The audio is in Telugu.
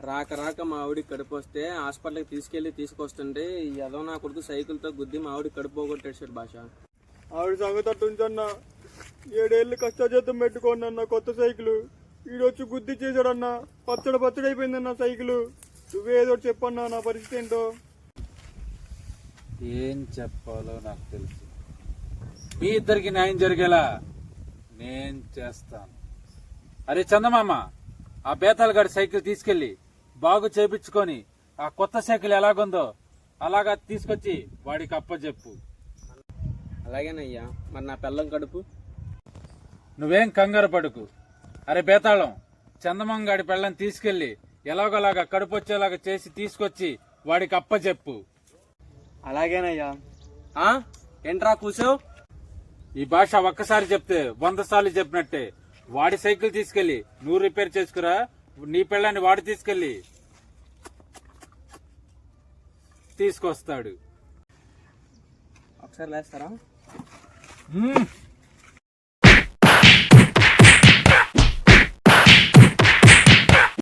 రాక రాక మా ఆవిడికి కడుపు వస్తే హాస్పిటల్కి తీసుకొస్తుంటే ఏదో నా కొడుకు సైకిల్తో గుద్ది మా ఆవిడికి కడుపు పోగొట్టేశాడు భాష. ఆవిడ సంగతి అట్టుంచన్నా. 7 ఏళ్ళు కష్టజీతం పెట్టుకోండి అన్న కొత్త సైకిల్ ఈడొచ్చి గుద్ది చేశాడన్నా. పచ్చడి అయిపోయిందన్న సైకిల్. నువ్వేదో చెప్పన్నా నా పరిస్థితి ఏంటో. ఏం చెప్పాలో నాకు తెలుసు. మీ ఇద్దరికి న్యాయం జరిగేలా నేను చేస్తాను. అరే చందమామ, ఆ బేతాల్ గారి సైకిల్ తీసుకెళ్లి బాగు చేపించుకొని ఆ కొత్త సైకిల్ ఎలాగుందో అలాగా తీసుకొచ్చి వాడికి అప్పచెప్పు. అలాగేనయ్యా. మరి నా పిల్లం కడుపు? నువ్వేం కంగారు పడుకు. అరే బేతాళం, చందమామ గాడి పిల్లని తీసుకెళ్లి ఎలాగోలాగా కడుపు వచ్చేలాగా చేసి తీసుకొచ్చి వాడికి అప్పచెప్పు. అలాగేనయ్యా. ఏంట్రా కూసావు? ఈ భాష ఒక్కసారి చెప్తే 100 సార్లు చెప్పినట్టే. వాడి సైకిల్ తీసుకెళ్లి నువ్వు రిపేర్ చేసుకురా. నీ పిల్లని వాడు తీసుకెళ్లి తీసుకొస్తాడు. ఒకసారి లేస్తారా?